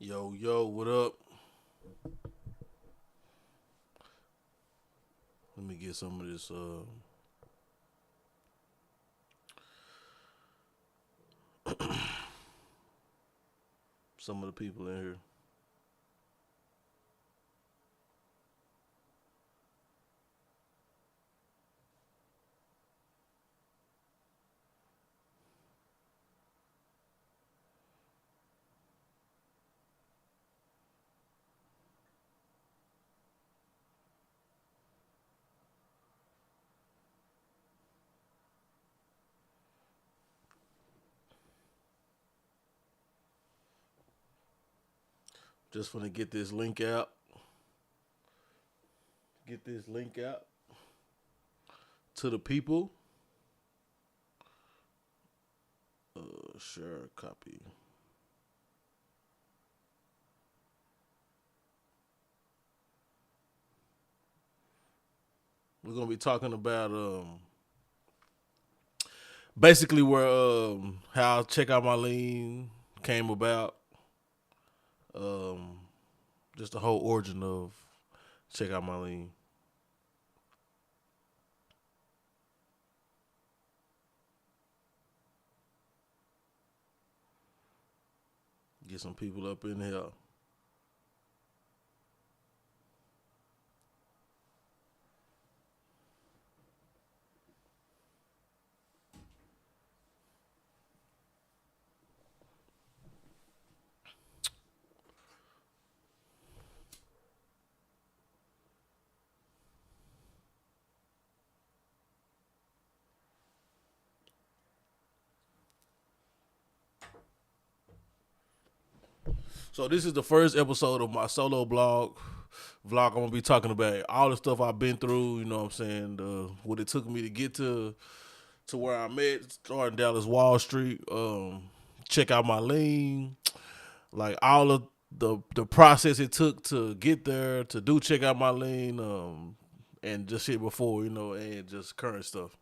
Yo, yo, what up? Let me get some of this, some of the people in here. Just gonna get this link out. Get this link out to the people. Share copy. We're gonna be talking about basically where how check out my lean came about. Um, just the whole origin of check out my lean. Get some people up in here. So this is the first episode of my solo vlog. I'm gonna be talking about all the stuff I've been through. You know what I'm saying? What it took me to get to where I'm at, starting Dallas Wall Street. Check out my lean, like all of the process it took to get there to do check out my lean. And just shit before, and just current stuff.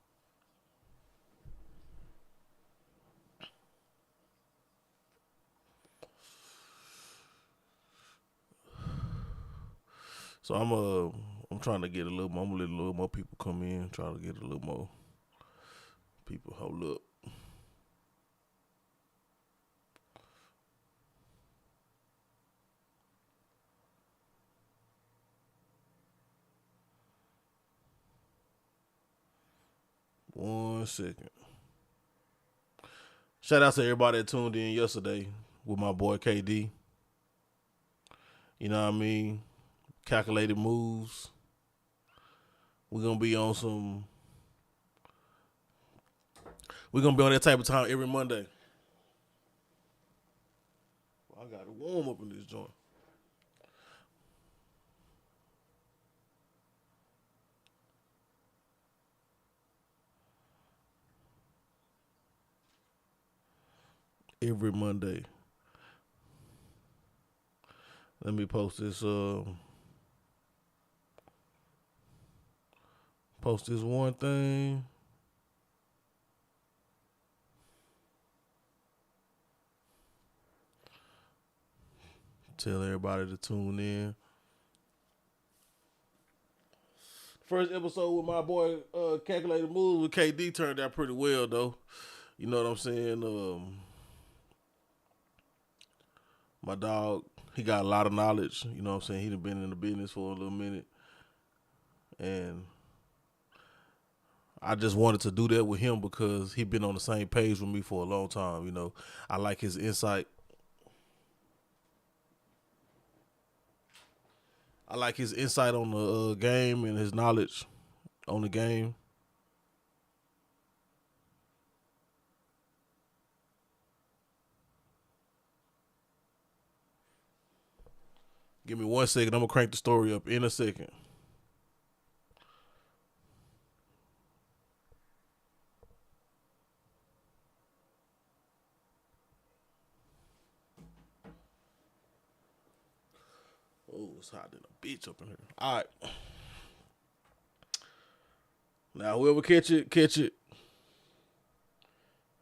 So I'm trying to get a little more. I'm gonna let a little more people come in. Try to get a little more people. Hold up. 1 second. Shout out to everybody that tuned in yesterday with my boy KD. You know what I mean? Calculated moves. We're gonna be on some. We're gonna be on that type of time every Monday. I got to warm up in this joint. Every Monday. Let me post this. Post this one thing. Tell everybody to tune in. First episode with my boy Calculated Moves with KD turned out pretty well though. You know what I'm saying? My dog, he got a lot of knowledge. You know what I'm saying? He done been in the business for a little minute. And I just wanted to do that with him because he been on the same page with me for a long time. I like his insight. I like his insight on the game and his knowledge on the game. Give me 1 second. I'm gonna crank the story up in a second. Oh, it's hot than a bitch up in here. All right. Now whoever catch it,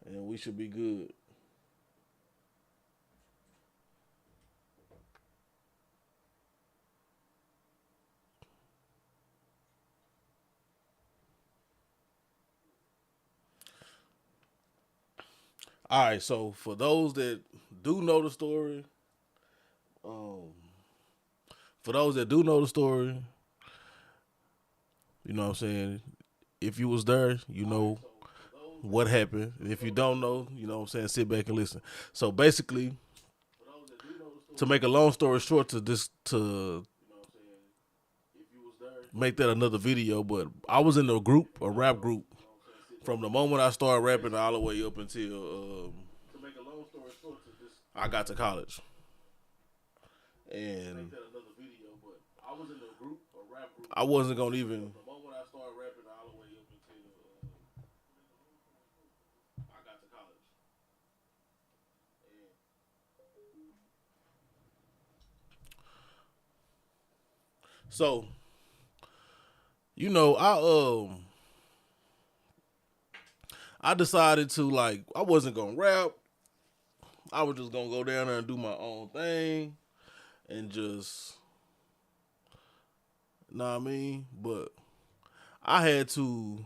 and we should be good. All right, so for those that do know the story, um, for those that do know the story, you know what I'm saying. If you was there, you know what happened. And if you don't know, you know what I'm saying, sit back and listen. So basically, to make a long story short, to this to make that another video, but I was in a group, a rap group, from the moment I started rapping all the way up until I got to college. And I wasn't gonna even. So you know, I decided to like I wasn't gonna rap. I was just gonna go down there and do my own thing and just know what I mean. But I had to.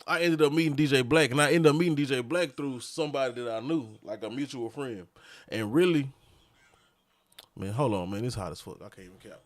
I ended up meeting DJ Black, and I ended up meeting DJ Black through somebody that I knew, like a mutual friend. And really, man, hold on, man, it's hot as fuck. I can't even count.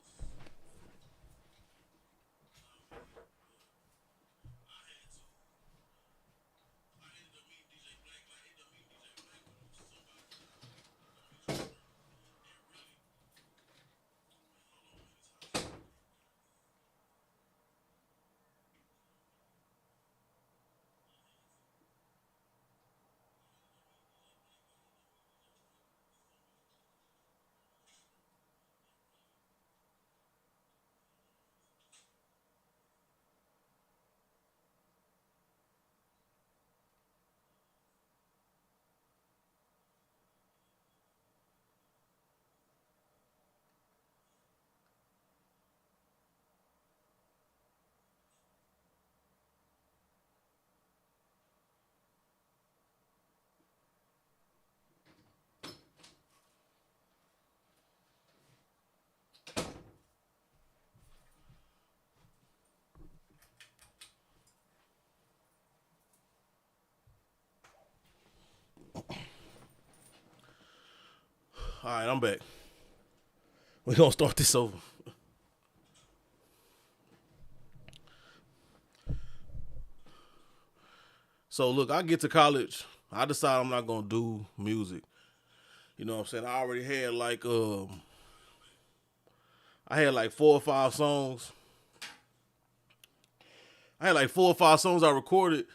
All right, I'm back. We're gonna start this over. So look, I get to college. I decide I'm not gonna do music. You know what I'm saying? I already had like I had like 4 or 5 songs. I had like 4 or 5 songs I recorded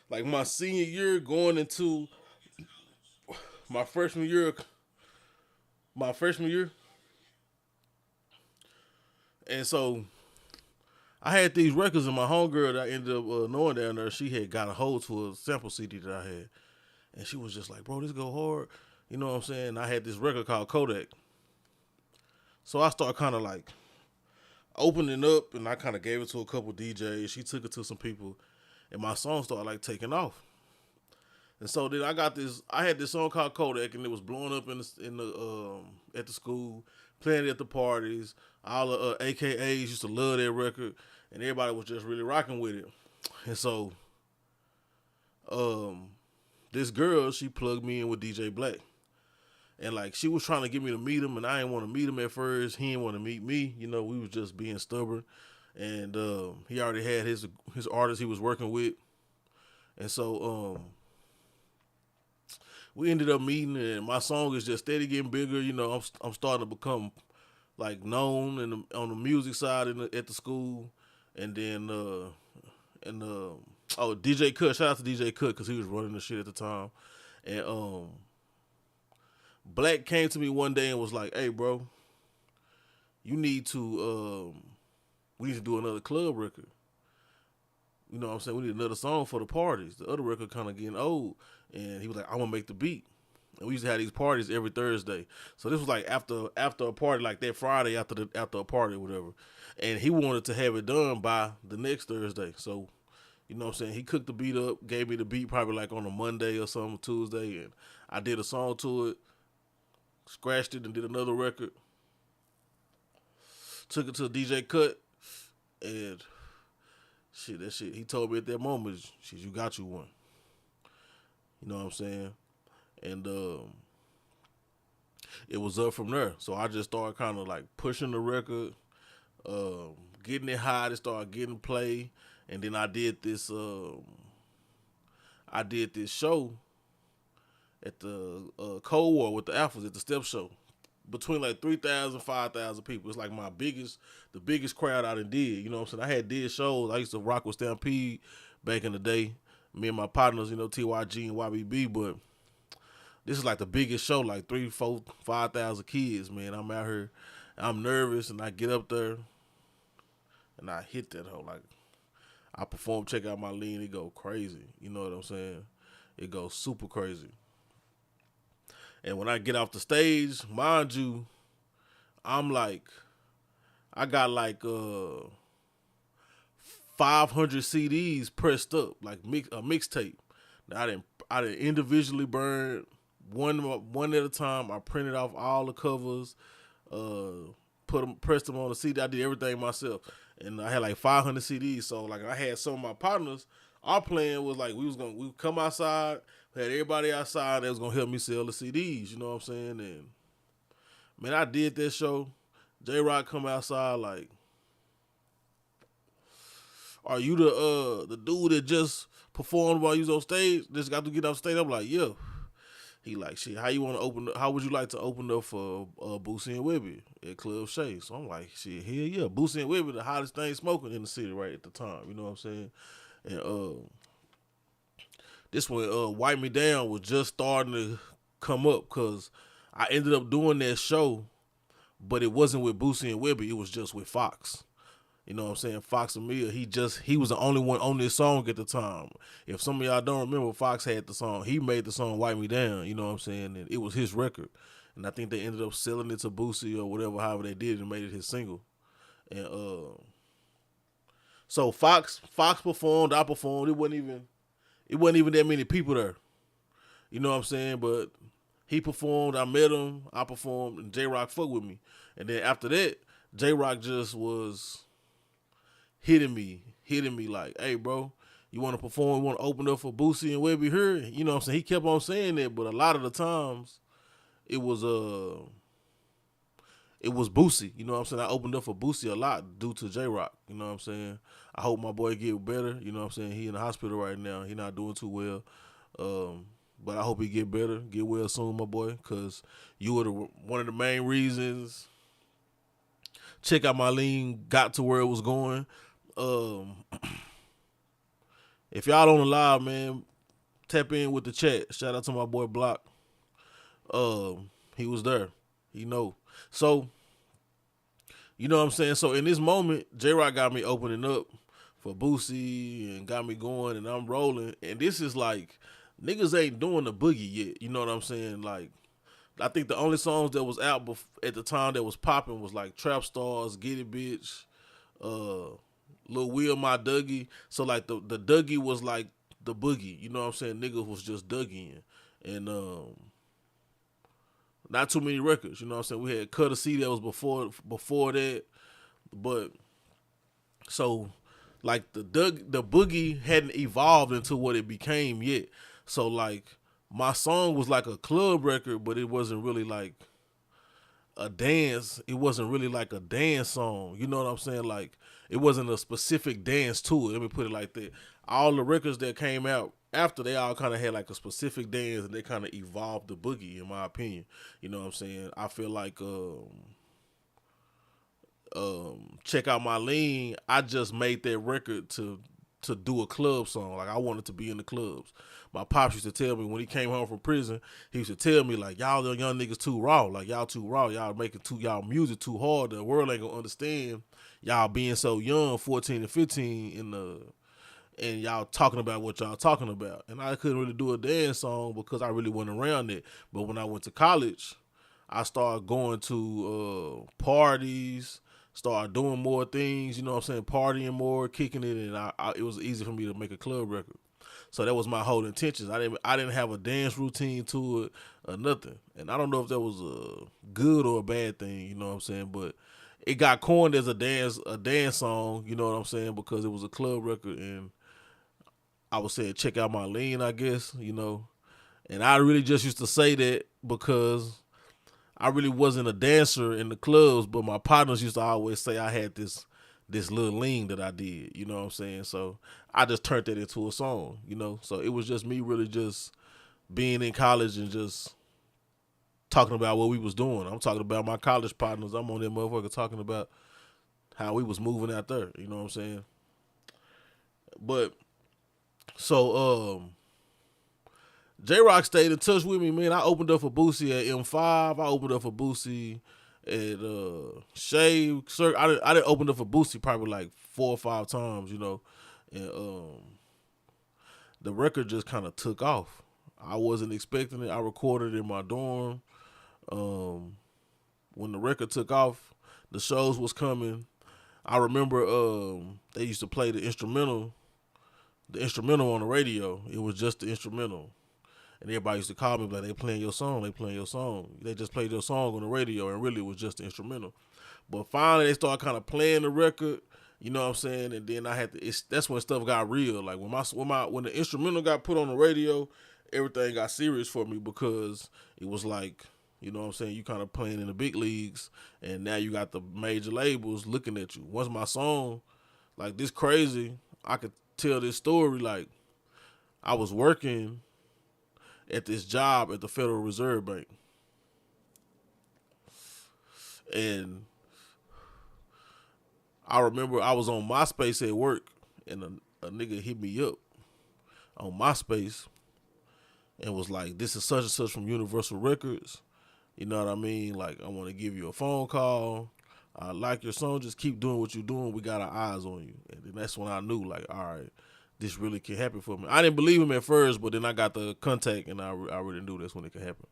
like my senior year going into my freshman year my freshman year. And so I had these records and my homegirl that I ended up knowing down there, she had got a hold to a sample CD that I had. And she was just like, bro, this go hard. You know what I'm saying? I had this record called Kodak. So I started kind of like opening up and I kind of gave it to a couple DJs. She took it to some people and my song started like taking off. And so then I had this song called Kodak and it was blowing up in the at the school, playing it at the parties. All the AKAs used to love that record and everybody was just really rocking with it. And so um, this girl, she plugged me in with DJ Black. And like she was trying to get me to meet him, and I didn't want to meet him at first. He didn't want to meet me. You know, we was just being stubborn. And he already had his artist he was working with, and so we ended up meeting. And my song is just steady getting bigger. You know, I'm starting to become like known on the music side at the school, and then oh DJ Cut, shout out to DJ Cut because he was running the shit at the time, and Black came to me one day and was like, "Hey, bro, you need to we need to do another club record. You know what I'm saying? We need another song for the parties. The other record kind of getting old." And he was like, "I'm gonna make the beat." And we used to have these parties every Thursday. So this was like after a party, like that Friday after a party or whatever. And he wanted to have it done by the next Thursday. So you know what I'm saying? He cooked the beat up, gave me the beat probably like on a Monday or something, Tuesday, and I did a song to it, scratched it, and did another record. Took it to DJ Cut, and shit, that shit. He told me at that moment, "Shit, you got you one." You know what I'm saying? And it was up from there. So I just started kind of like pushing the record, getting it high to start getting play, and then I did this show at the Cold War with the Alphas at the Step Show. Between like 3,000, 5,000 people. It's like the biggest crowd I done did. You know what I'm saying? I had did shows. I used to rock with Stampede back in the day. Me and my partners, TYG and YBB, but this is like the biggest show, like 3, 4, 5,000 kids, man. I'm out here. I'm nervous, and I get up there, and I hit that hoe. Like, I perform, check out my lean, it go crazy. You know what I'm saying? It goes super crazy. And when I get off the stage, mind you, I'm like, I got like 500 CDs pressed up, like a mixtape. I didn't individually burn one at a time. I printed off all the covers, pressed them on the CD. I did everything myself, and I had like 500 CDs. So like I had some of my partners. Our plan was like we would come outside, we had everybody outside that was gonna help me sell the CDs. You know what I'm saying? And man, I did that show. J Rock come outside like, are you the dude that just performed while you was on stage? Just got to get off stage. I'm like, yeah. He like, shit, how would you like to open up for Boosie and Webby at Club Shay? So I'm like, shit, hell yeah. Boosie and Webby, the hottest thing smoking in the city right at the time. You know what I'm saying? And this one, Wipe Me Down was just starting to come up because I ended up doing that show, but it wasn't with Boosie and Webby. It was just with Fox. You know what I'm saying? Fox and Mia, he was the only one on this song at the time. If some of y'all don't remember, Fox had the song. He made the song Wipe Me Down, you know what I'm saying? And it was his record. And I think they ended up selling it to Boosie or whatever, however they did, and made it his single. And so Fox performed, I performed. It wasn't even that many people there. You know what I'm saying? But he performed, I met him, I performed, and J Rock fucked with me. And then after that, J Rock just was hitting me like, hey, bro, you want to perform, you want to open up for Boosie and Webby here? You know what I'm saying? He kept on saying that, but a lot of the times it was Boosie. You know what I'm saying? I opened up for Boosie a lot due to J-Rock. You know what I'm saying? I hope my boy get better. You know what I'm saying? He in the hospital right now. He not doing too well. But I hope he get better, get well soon, my boy, because you were one of the main reasons Check Out My Lean got to where it was going. If y'all on the live, man, tap in with the chat. Shout out to my boy Block. He was there. He know. So, you know what I'm saying? So in this moment, J-Rock got me opening up for Boosie and got me going, and I'm rolling. And this is like, niggas ain't doing the boogie yet. You know what I'm saying? Like, I think the only songs that was out at the time that was popping was like Trap Stars, Get It Bitch, Lil Will, My Dougie. So like the Dougie was like the boogie. You know what I'm saying? Niggas was just Dougieing. And not too many records. You know what I'm saying? We had Cut a C that was before that. But so like the boogie hadn't evolved into what it became yet. So like my song was like a club record, but it wasn't really like a dance. It wasn't really like a dance song. You know what I'm saying? Like it wasn't a specific dance to it. Let me put it like that. All the records that came out after, they all kind of had like a specific dance, and they kind of evolved the boogie, in my opinion. You know what I'm saying? I feel like Check Out My Lean, I just made that record to do a club song. Like I wanted to be in the clubs. My pops used to tell me when he came home from prison, he used to tell me like, y'all the young niggas too raw. Like y'all too raw. Y'all making y'all music too hard. The world ain't gonna understand y'all being so young, 14 and 15 and y'all talking about what y'all talking about. And I couldn't really do a dance song because I really wasn't around it. But when I went to college, I started going to parties, started doing more things, you know what I'm saying, partying more, kicking it, and it was easy for me to make a club record. So that was my whole intentions. I didn't have a dance routine to it or nothing. And I don't know if that was a good or a bad thing, you know what I'm saying, but it got coined as a dance song, you know what I'm saying, because it was a club record, and I would say Check Out My Lean, I guess, you know. And I really just used to say that because I really wasn't a dancer in the clubs, but my partners used to always say I had this little lean that I did, you know what I'm saying? So I just turned that into a song, you know? So it was just me really just being in college and just talking about what we was doing. I'm talking about my college partners. I'm on that motherfucker talking about how we was moving out there, you know what I'm saying? But so J-Rock stayed in touch with me, man. I opened up for Boosie at M5. I opened up for Boosie at Shave Circle. I didn't open up for Boosie probably like 4 or 5 times, you know. And the record just kind of took off. I wasn't expecting it. I recorded in my dorm. When the record took off, the shows was coming. I remember they used to play the instrumental on the radio. It was just the instrumental. And everybody used to call me like, they playing your song. They just played your song on the radio, and really it was just the instrumental. But finally they started kind of playing the record, you know what I'm saying? And then I had to, that's when stuff got real. Like when the instrumental got put on the radio, everything got serious for me, because it was like, you know what I'm saying, you kind of playing in the big leagues, and now you got the major labels looking at you. Once my song, like this crazy, I could tell this story. Like, I was working at this job at the Federal Reserve Bank, and I remember I was on MySpace at work, and a nigga hit me up on MySpace and was like, this is such and such from Universal Records. You know what I mean? Like, I want to give you a phone call. I like your song. Just keep doing what you're doing. We got our eyes on you. And then that's when I knew, like, all right, this really can happen for me. I didn't believe him at first, but then I got the contact, and I really knew that's when it could happen.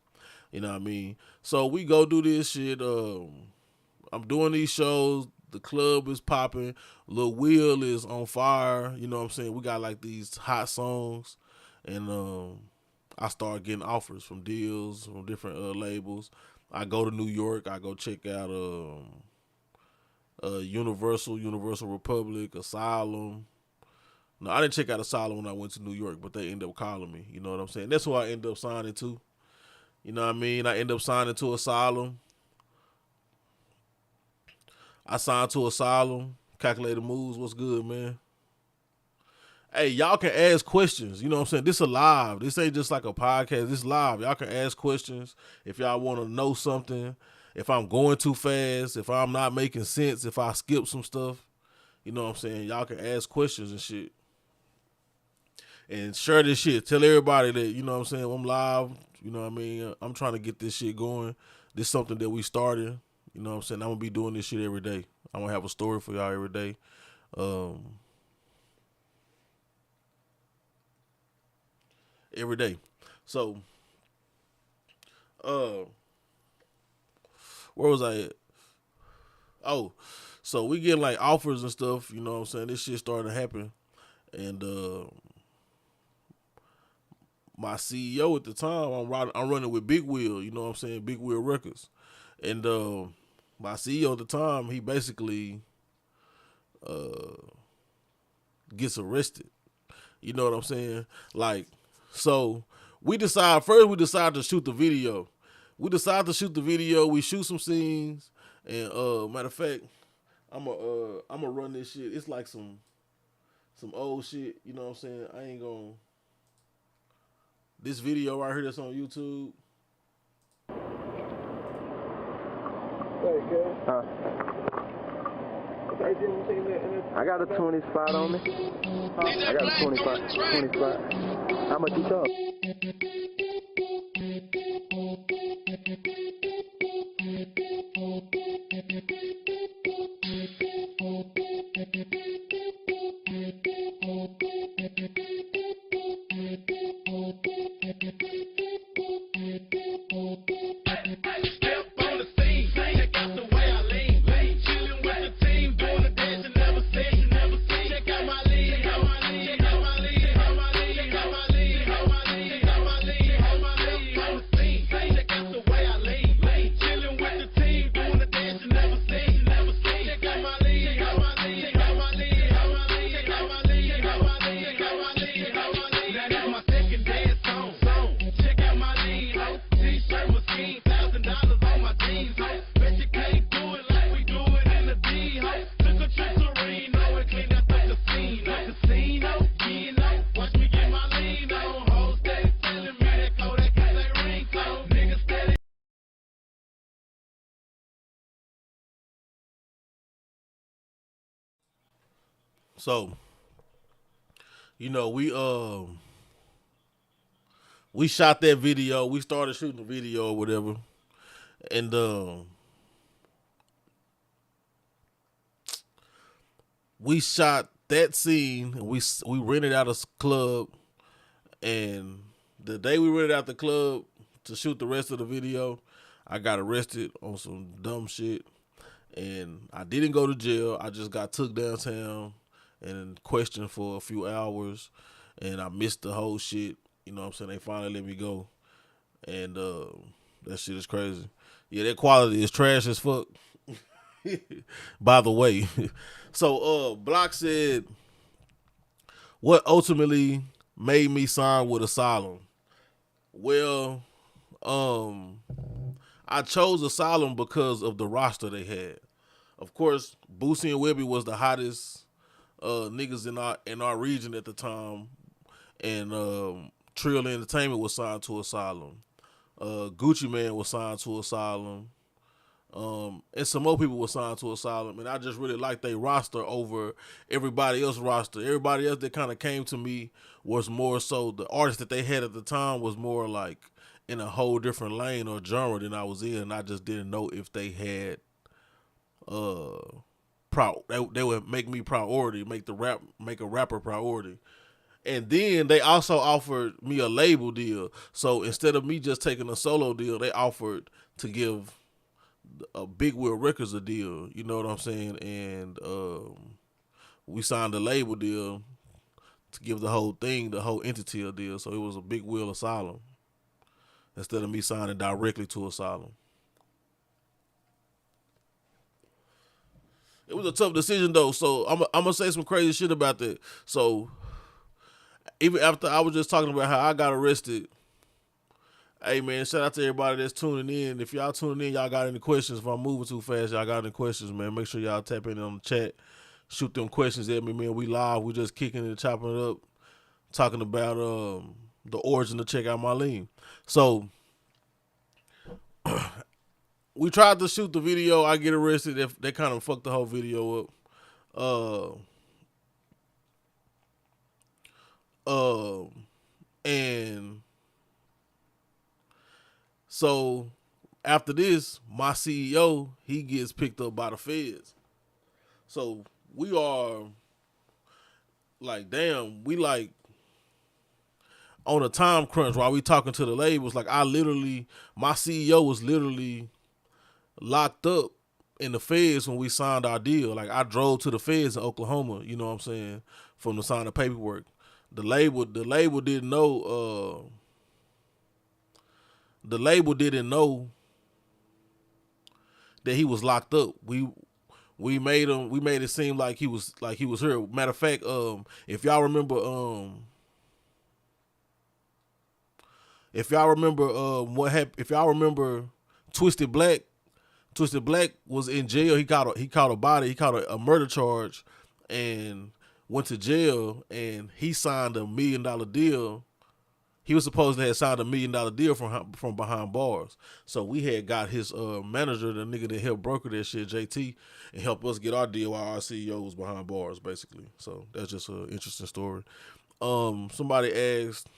You know what I mean? So we go do this shit. I'm doing these shows. The club is popping. Lil Will is on fire. You know what I'm saying? We got like these hot songs, and I start getting offers from deals from different labels. I go to New York. I go check out Universal Republic, Asylum. No, I didn't check out Asylum when I went to New York, but they ended up calling me. You know what I'm saying? That's who I ended up signing to. You know what I mean? I ended up signing to Asylum. I signed to Asylum. Calculated Moves. What's good, man? Hey, y'all can ask questions. You know what I'm saying? This is live. This ain't just like a podcast. This is live. Y'all can ask questions if y'all want to know something. If I'm going too fast, if I'm not making sense, if I skip some stuff. You know what I'm saying? Y'all can ask questions and shit. And share this shit. Tell everybody that, you know what I'm saying, I'm live. You know what I mean? I'm trying to get this shit going. This is something that we started. You know what I'm saying? I'm going to be doing this shit every day. I'm going to have a story for y'all every day. Every day. So, where was I at? Oh, so we get like offers and stuff, you know what I'm saying? This shit started to happen. And my CEO at the time, I'm running with Big Wheel, you know what I'm saying? Big Wheel Records. And my CEO at the time, he basically gets arrested. You know what I'm saying? Like, so we decide to shoot the video. We shoot some scenes, and matter of fact, I'm gonna run this shit. It's like some old shit. You know what I'm saying? I ain't gonna. This video right here that's on YouTube. I got a 20 spot on me. I got a 20 spot. How much you charge? So, we shot that video. We started shooting the video or whatever, and we shot that scene. We rented out a club, and the day we rented out the club to shoot the rest of the video, I got arrested on some dumb shit, and I didn't go to jail. I just got took downtown and questioned for a few hours, and I missed the whole shit. You know what I'm saying? They finally let me go, and that shit is crazy. Yeah, that quality is trash as fuck. By the way, so Block said, what ultimately made me sign with Asylum? Well, I chose Asylum because of the roster they had. Of course, Boosie and Webby was the hottest niggas in our region at the time, and Trill Entertainment was signed to Asylum. Gucci Mane was signed to Asylum. And some more people were signed to Asylum, and I just really liked their roster over everybody else's roster. Everybody else that kind of came to me was more so the artist that they had at the time was more like in a whole different lane or genre than I was in, and I just didn't know if they had they would make me priority, make a rapper priority. And then they also offered me a label deal. So instead of me just taking a solo deal, they offered to give a Big Wheel Records a deal, you know what I'm saying? And we signed a label deal to give the whole entity a deal. So it was a Big Wheel Asylum instead of me signing directly to Asylum. It was a tough decision though, so I'm gonna say some crazy shit about that. So even after I was just talking about how I got arrested, hey man, shout out to everybody that's tuning in. If y'all tuning in, y'all got any questions? If I'm moving too fast, y'all got any questions, man, make sure y'all tap in on the chat. Shoot them questions at me, man. We live. We just kicking and chopping it up, talking about the origin of Check Out My Lean. So we tried to shoot the video. I get arrested. They kind of fucked the whole video up. And so after this, my CEO, he gets picked up by the feds. So we are like, damn, we like on a time crunch while we talking to the labels. Like my CEO was literally locked up in the feds when we signed our deal. Like I drove to the feds in Oklahoma, you know what I'm saying, from the sign of paperwork. The label didn't know. The label didn't know that he was locked up. We made it seem like he was here. Matter of fact, if y'all remember what happened, if y'all remember Twisted Black was in jail. He caught a murder charge and went to jail, and he signed $1 million deal. He was supposed to have signed $1 million deal from behind bars. So we had got his manager, the nigga that helped broker that shit, JT, and helped us get our deal while our CEO was behind bars, basically. So that's just an interesting story. Somebody asked,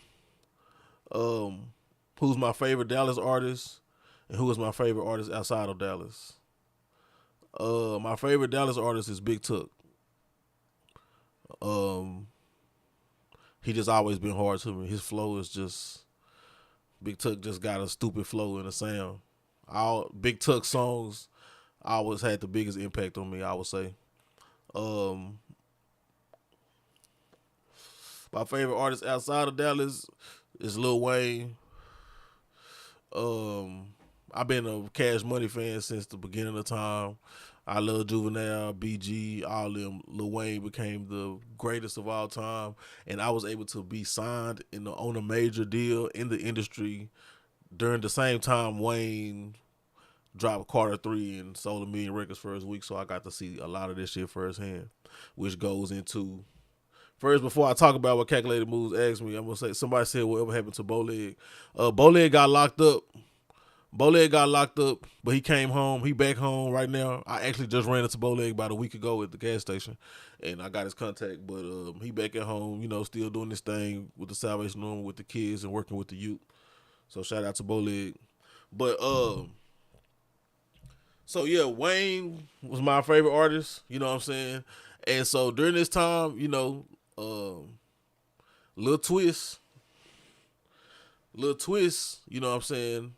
who's my favorite Dallas artist and who is my favorite artist outside of Dallas? My favorite Dallas artist is Big Tuck. He just always been hard to me. His flow is just, Big Tuck just got a stupid flow and a sound. All Big Tuck songs always had the biggest impact on me, I would say. My favorite artist outside of Dallas is Lil Wayne. I've been a Cash Money fan since the beginning of time. I love Juvenile, BG, all them. Lil Wayne became the greatest of all time, and I was able to be signed on a major deal in the industry during the same time Wayne dropped Carter 3 and sold 1 million records first week, so I got to see a lot of this shit firsthand, which goes into... First, before I talk about what Calculated Moves asked me, I'm going to say, somebody said whatever happened to Bowleg. Bowleg got locked up Bowleg got locked up, but he came home. He back home right now. I actually just ran into Bowleg about a week ago at the gas station, and I got his contact. But he back at home, still doing this thing with the Salvation Army with the kids and working with the youth. So shout out to Bowleg. But so yeah, Wayne was my favorite artist. You know what I'm saying? And so during this time, Lil Twist, you know what I'm saying?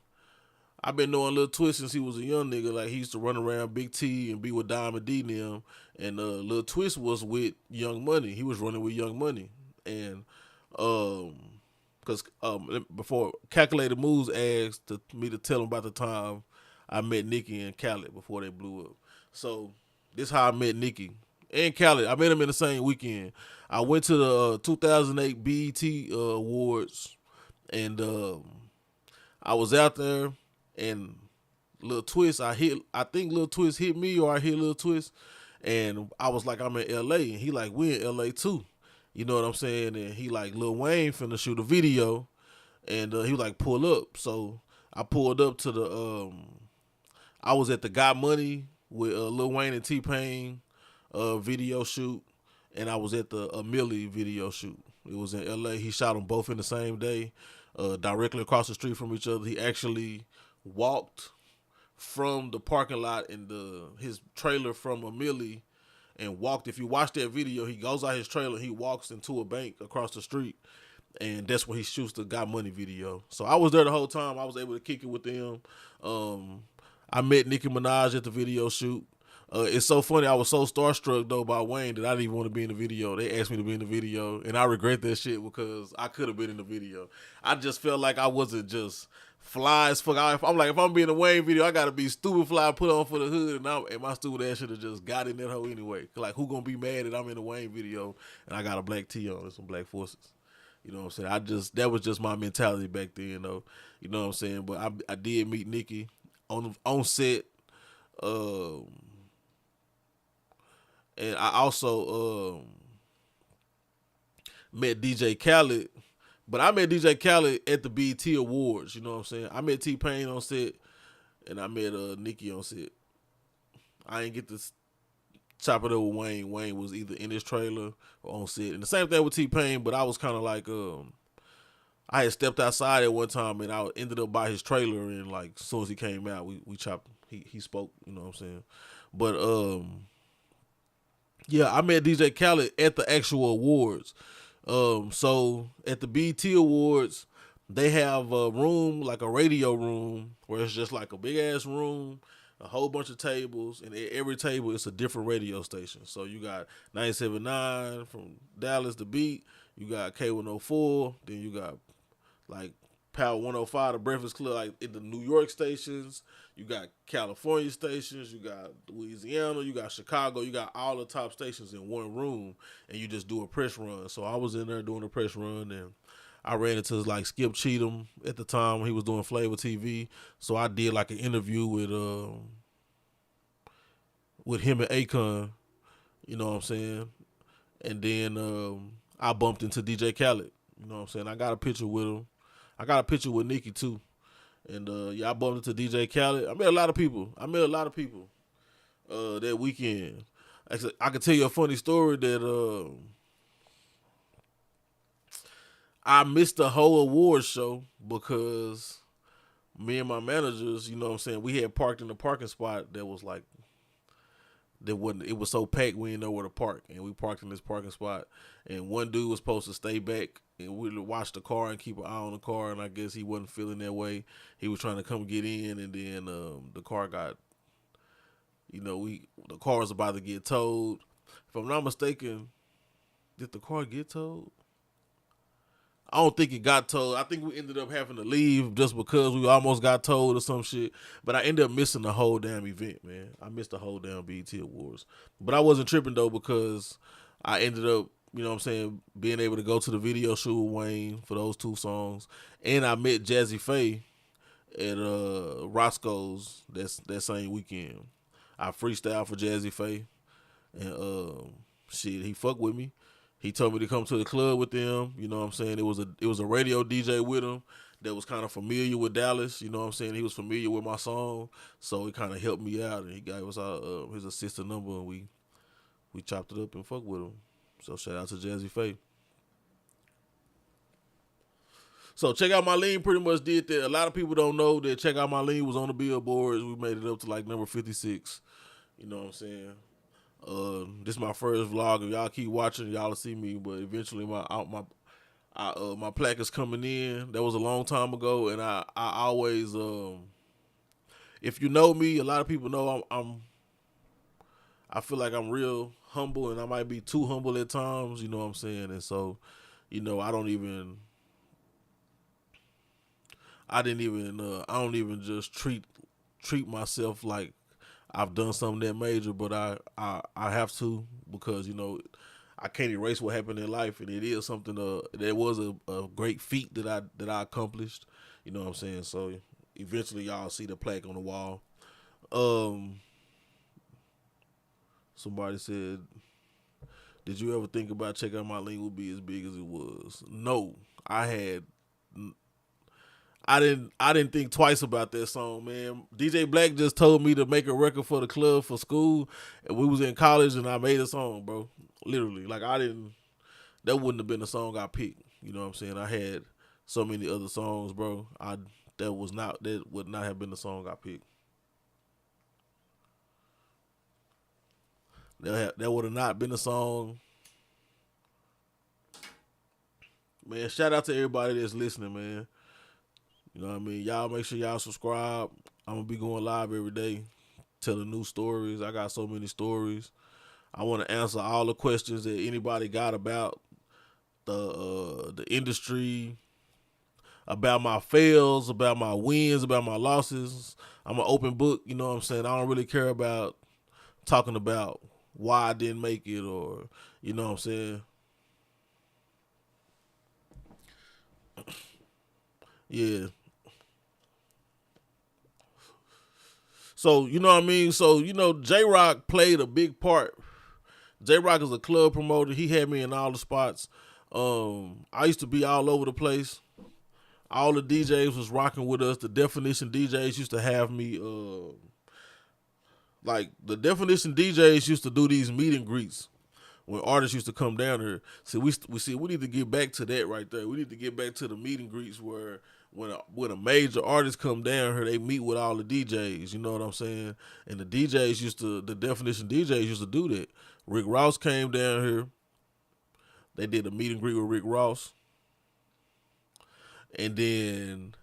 I've been knowing Lil Twist since he was a young nigga. Like, he used to run around Big T and be with Diamond D and them. And Lil Twist was with Young Money. He was running with Young Money. And because before Calculated Moves asked me to tell him about the time I met Nicki and Khaled before they blew up. So this is how I met Nicki and Khaled. I met him in the same weekend. I went to the 2008 BET Awards, and I was out there, and Lil Twist, I think Lil Twist hit me, or I hit Lil Twist, and I was like, I'm in LA, and he like, we in LA too. You know what I'm saying? And he like, Lil Wayne finna shoot a video, and he was like, pull up. So I pulled up to the, I was at the Got Money with Lil Wayne and T-Pain video shoot, and I was at the Millie video shoot. It was in LA. He shot them both in the same day, directly across the street from each other. He actually walked from the parking lot in his trailer from Millie and walked. If you watch that video, he goes out his trailer, he walks into a bank across the street, and that's where he shoots the Got Money video. So I was there the whole time. I was able to kick it with them. I met Nicki Minaj at the video shoot. It's so funny. I was so starstruck though by Wayne that I didn't even want to be in the video. They asked me to be in the video, and I regret that shit because I could have been in the video. I just felt like I wasn't just fly as fuck. I'm like, if I'm being a Wayne video, I gotta be stupid fly, put on for the hood, and my stupid ass should have just got in that hoe anyway. Like, who gonna be mad that I'm in a Wayne video and I got a black tee on and some black forces? You know what I'm saying? That was just my mentality back then, though. You know what I'm saying? But I did meet Nicki on set. And I also met DJ Khaled, but I met DJ Khaled at the BET Awards. You know what I'm saying? I met T-Pain on set, and I met Nicki on set. I didn't get to chop it up with Wayne. Wayne was either in his trailer or on set. And the same thing with T-Pain, but I was kind of like, I had stepped outside at one time, and I ended up by his trailer, and like, as soon as he came out, we chopped. He spoke. You know what I'm saying? But yeah, I met DJ Khaled at the actual awards. So at the BET Awards, they have a room, like a radio room, where it's just like a big ass room, a whole bunch of tables, and at every table it's a different radio station. So you got 97.9 from Dallas, The Beat. You got K104. Then you got like Power 105, The Breakfast Club, like in the New York stations. You got California stations, you got Louisiana, you got Chicago, you got all the top stations in one room, and you just do a press run. So I was in there doing a press run, and I ran into like Skip Cheatham at the time when he was doing Flavor TV. So I did like an interview with him and Akon, you know what I'm saying? And then I bumped into DJ Khaled, you know what I'm saying? I got a picture with him. I got a picture with Nicki too. And yeah, I bumped into DJ Khaled. I met a lot of people. That weekend. I could tell you a funny story that I missed the whole awards show because me and my managers, you know what I'm saying, we had parked in a parking spot that was like, it was so packed we didn't know where to park, and we parked in this parking spot, and one dude was supposed to stay back and we watch the car and keep an eye on the car, and I guess he wasn't feeling that way. He was trying to come get in, and then the car got, the car was about to get towed. If I'm not mistaken, did the car get towed? I don't think it got towed. I think we ended up having to leave just because we almost got towed or some shit. But I ended up missing the whole damn event, man. I missed the whole damn BET Awards. But I wasn't tripping, though, because I ended up, you know what I'm saying, being able to go to the video shoot with Wayne for those two songs. And I met Jazzy Faye at Roscoe's that same weekend. I freestyled for Jazzy Faye. And shit, he fucked with me. He told me to come to the club with them. You know what I'm saying? It was a radio DJ with him. that was kind of familiar with Dallas. You know what I'm saying? He was familiar with my song, so it kind of helped me out. And he gave us his assistant number, and we chopped it up and fucked with him. So shout out to Jazzy Faye. So Check Out My Lean pretty much did that. A lot of people don't know that Check Out My Lean was on the billboards. We made it up to like number 56. You know what I'm saying? This is my first vlog. If y'all keep watching, y'all will see me. But eventually my plaque is coming in. That was a long time ago, and I always if you know me, a lot of people know I feel like I'm real humble, and I might be too humble at times. You know what I'm saying? And so, you know, I don't even just treat myself like I've done something that major, but I have to, because, you know, I can't erase what happened in life, and it is something that was a great feat that I accomplished. You know what I'm saying? So eventually y'all see the plaque on the wall. Somebody said, did you ever think about Check Out My Lean would be as big as it was? No, I didn't think twice about that song, man. DJ Black just told me to make a record for the club for school, and we was in college, and I made a song, bro. Literally, like that wouldn't have been the song I picked. You know what I'm saying? I had so many other songs, bro. That would not have been the song I picked. That would have not been the song. Man, shout out to everybody that's listening, man. You know what I mean? Y'all make sure y'all subscribe. I'm going to be going live every day, telling new stories. I got so many stories. I want to answer all the questions that anybody got about the industry, about my fails, about my wins, about my losses. I'm an open book, you know what I'm saying? I don't really care about talking about why I didn't make it, or, you know what I'm saying? Yeah. So, you know what I mean? So, you know, J-Rock played a big part. J-Rock is a club promoter. He had me in all the spots. I used to be all over the place. All the DJs was rocking with us. The Definition DJs used to have me, like, the Definition DJs used to do these meet and greets when artists used to come down here. So we need to get back to that right there. We need to get back to the meet and greets where when a major artist come down here, they meet with all the DJs. You know what I'm saying? And the Definition DJs used to do that. Rick Ross came down here. They did a meet and greet with Rick Ross. And then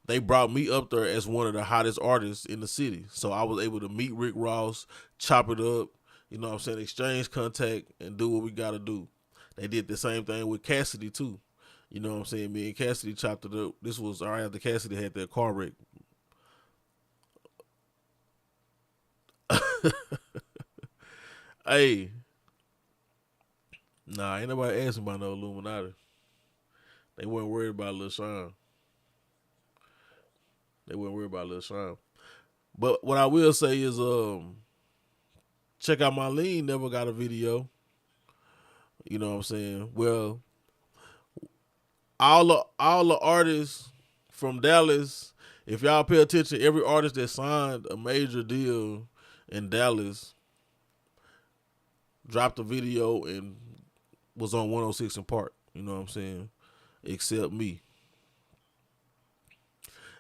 they brought me up there as one of the hottest artists in the city. So I was able to meet Rick Ross, chop it up, you know what I'm saying, exchange contact, and do what we got to do. They did the same thing with Cassidy, too. You know what I'm saying? Me and Cassidy chopped it up. This was right after Cassidy had that car wreck. Hey. Nah, ain't nobody asking about no Illuminati. They weren't worried about Lil Sean. But what I will say is, Check Out My Lean never got a video. You know what I'm saying? Well, all the artists from Dallas, if y'all pay attention, every artist that signed a major deal in Dallas dropped a video and was on 106 & Park. You know what I'm saying? Except me.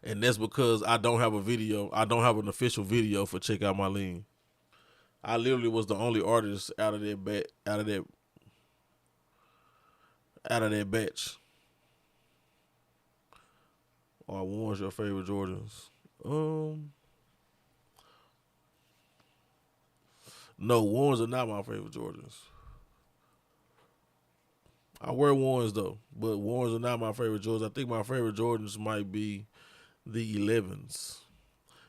And that's because I don't have a video. I don't have an official video for Check Out My Lean. I literally was the only artist out of that batch. Or one's your favorite Jordans? No, ones are not my favorite Jordans. I wear ones though, but ones are not my favorite Jordans. I think my favorite Jordans might be the 11s.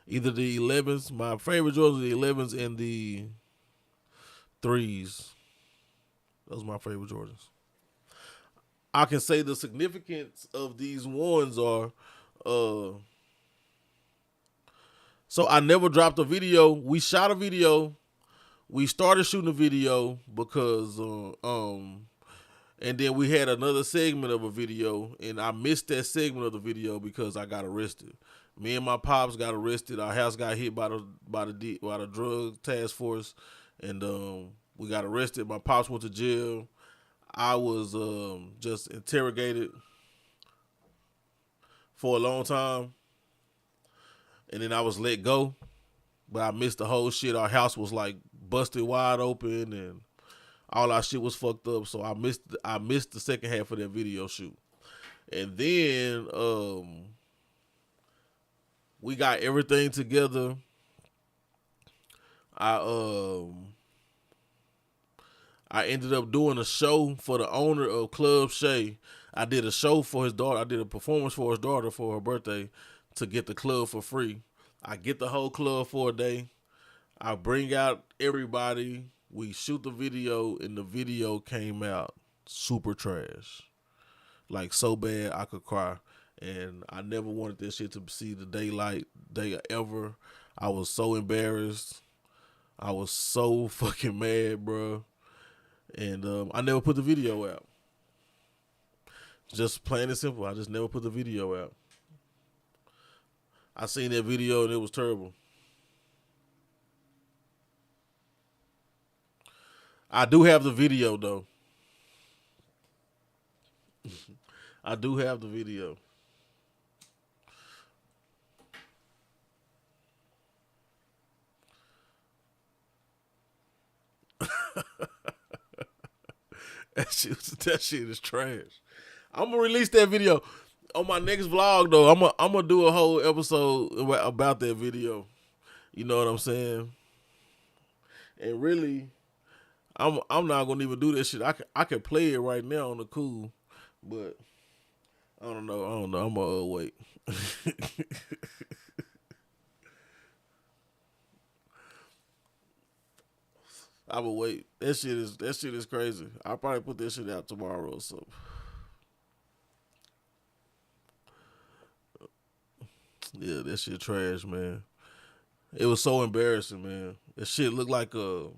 Either the 11s, my favorite Jordans are the 11s and the 3s. Those are my favorite Jordans. I can say the significance of these ones are, so I never dropped a video. We shot a video. We started shooting a video because And then we had another segment of a video, and I missed that segment of the video because I got arrested. Me and my pops got arrested. Our house got hit by the drug task force, and we got arrested. My pops went to jail. I was just interrogated for a long time, and then I was let go. But I missed the whole shit. Our house was like busted wide open, and all our shit was fucked up. So I missed the second half of that video shoot. And then we got everything together. I ended up doing a show for the owner of Club Shay. I did a show for his daughter. I did a performance for his daughter for her birthday to get the club for free. I get the whole club for a day. I bring out everybody. We shoot the video, and the video came out super trash. Like, so bad I could cry. And I never wanted this shit to see the day ever. I was so embarrassed. I was so fucking mad, bro. And I never put the video out. Just plain and simple. I just never put the video out. I seen that video and it was terrible. I do have the video though. I do have the video. That shit is trash. I'm gonna release that video on my next vlog though. I'm gonna do a whole episode about that video. You know what I'm saying? And really, I'm not gonna even do this shit. I can play it right now on the cool, but I don't know. I'm gonna wait. I will wait. That shit is crazy. I'll probably put that shit out tomorrow or something. Yeah, that shit trash, man. It was so embarrassing, man. That shit looked like a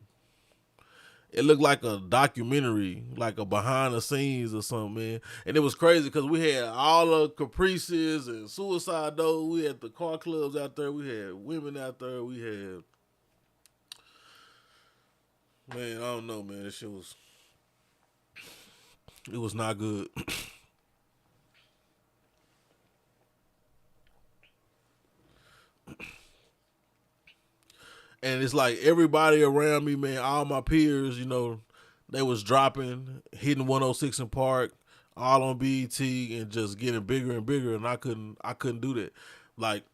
documentary, like a behind the scenes or something, man. And it was crazy because we had all the Caprices and Suicide Dough. We had the car clubs out there. We had women out there. We had, man, I don't know, man. This shit was, it was not good. And it's like everybody around me, man, all my peers, you know, they was dropping, hitting 106 in Park, all on BET, and just getting bigger and bigger, and I couldn't do that. Like,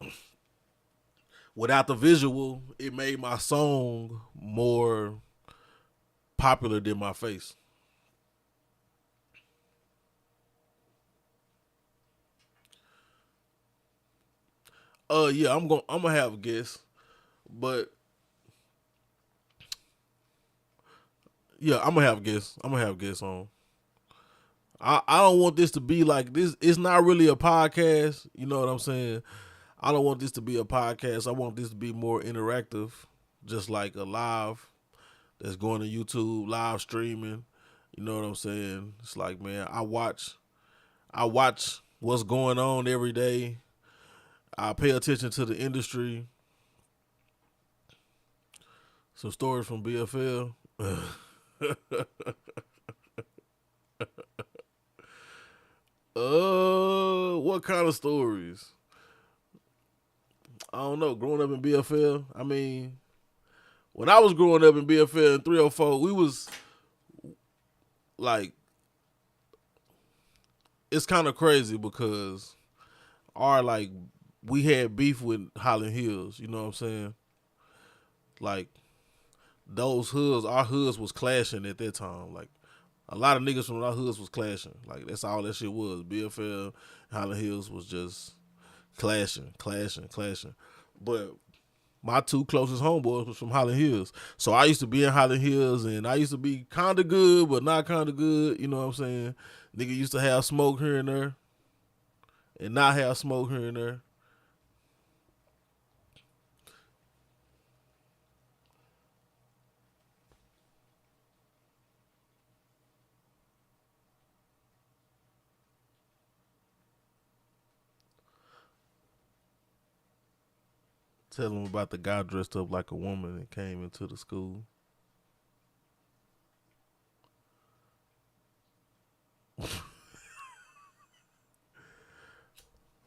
without the visual, it made my song more popular than my face. Yeah, I'm gonna have a guess, but yeah, I'm gonna have a guess. I'm gonna have a guess on. I don't want this to be like this. It's not really a podcast. You know what I'm saying? I don't want this to be a podcast. I want this to be more interactive, just like a live that's going to YouTube, live streaming. You know what I'm saying? It's like, man, I watch what's going on every day. I pay attention to the industry. Some stories from BFL. What kind of stories? I don't know. Growing up in BFL, I mean, when I was growing up in BFL in 304, we was like, it's kind of crazy because like, we had beef with Highland Hills. You know what I'm saying? Like, those hoods, our hoods was clashing at that time. Like, a lot of niggas from our hoods was clashing. Like, that's all that shit was. BFL, Highland Hills was just clashing. But my two closest homeboys was from Highland Hills. So I used to be in Highland Hills, and I used to be kind of good, but not kind of good. You know what I'm saying? Nigga used to have smoke here and there, and not have smoke here and there. Tell them about the guy dressed up like a woman and came into the school.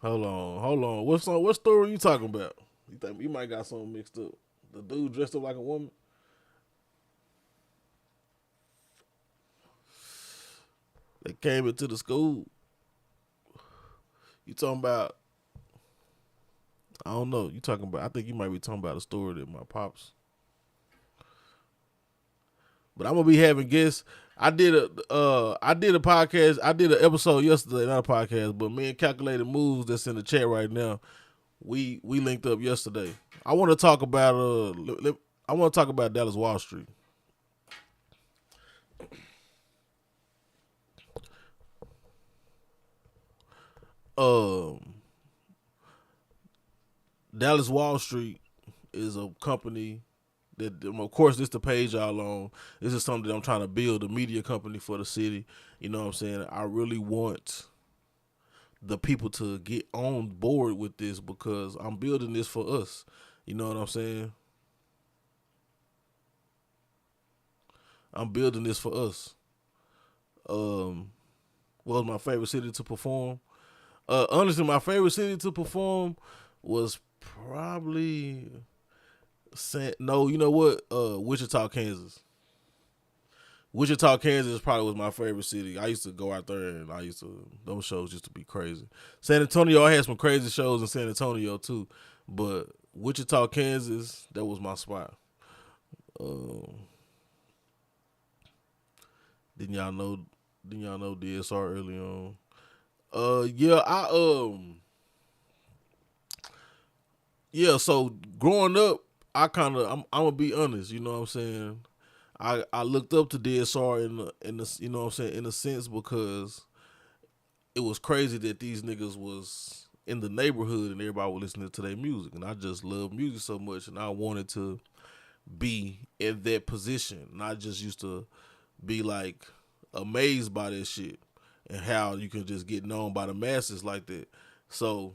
Hold on. What story are you talking about? You think you might got something mixed up? The dude dressed up like a woman. They came into the school. You talking about? I don't know. You talking about? I think you might be talking about a story that my pops. But I'm gonna be having guests. I did a podcast. I did an episode yesterday, not a podcast, but me and Calculated Moves that's in the chat right now. We linked up yesterday. I want to talk about Dallas Wall Street. Dallas Wall Street is a company that, of course, this the page y'all on. This is something that I'm trying to build, a media company for the city. You know what I'm saying? I really want the people to get on board with this because I'm building this for us. You know what I'm saying? I'm building this for us. What was my favorite city to perform? Honestly, my favorite city to perform was probably you know what? Wichita, Kansas. Wichita, Kansas probably was my favorite city. I used to go out there and those shows used to be crazy. San Antonio, I had some crazy shows in San Antonio too, but Wichita, Kansas, that was my spot. Didn't y'all know DSR early on? So growing up, I'm gonna be honest, you know what I'm saying? I looked up to DSR in the you know what I'm saying, in a sense, because it was crazy that these niggas was in the neighborhood and everybody was listening to their music, and I just love music so much, and I wanted to be in that position, and I just used to be like amazed by this shit and how you can just get known by the masses like that. So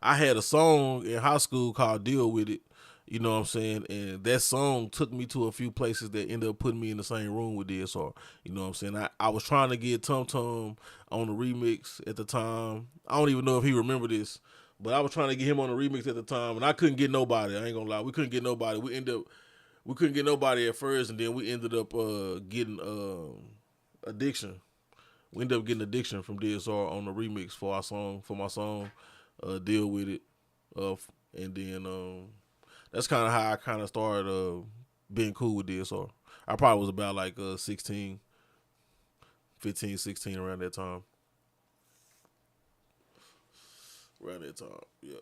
I had a song in high school called Deal With It, you know what I'm saying? And that song took me to a few places that ended up putting me in the same room with DSR. You know what I'm saying? I was trying to get Tum Tum on the remix at the time. I don't even know if he remember this, but I was trying to get him on the remix at the time, and I couldn't get nobody. I ain't gonna lie. We couldn't get nobody. We couldn't get nobody at first, and then we ended up getting Addiction. We ended up getting Addiction from DSR on the remix for my song, Deal With It. And then that's kind of how I kind of started being cool with DSR. I probably was about like 15, 16 around that time. Yeah.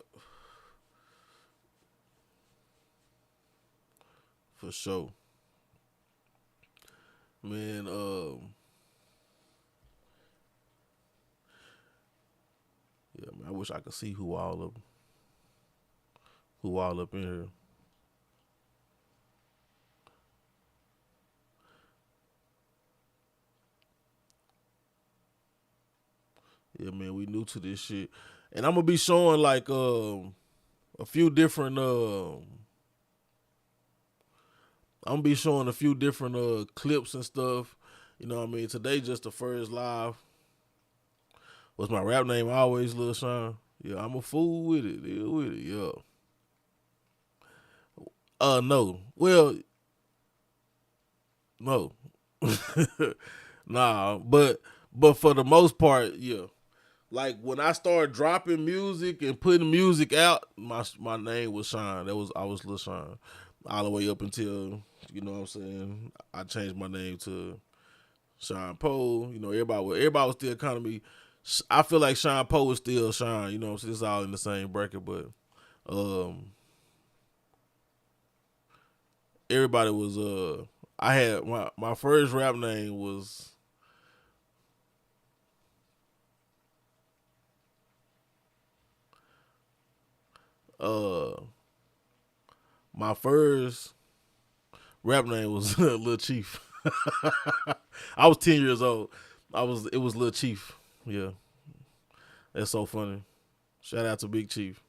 For sure. Man, yeah, man, I wish I could see who all up in here. Yeah, man, we new to this shit. And I'm gonna be showing like a few different clips and stuff. You know what I mean? Today just the first live. Was my rap name always Lil Sean? Yeah, I'm a fool with it. Deal with it, yeah. No. Well, no. Nah, but for the most part, yeah. Like when I started dropping music and putting music out, my name was Sean. I was Lil Sean. All the way up until, you know what I'm saying, I changed my name to Sean Poe. You know, everybody was still kind of me. I feel like Sean Poe is still Sean, you know what I'm saying? It's all in the same bracket, but everybody was I had my first rap name was my first rap name was Lil Chief. I was 10 years old. It was Lil Chief. Yeah, that's so funny. Shout out to Big Chief.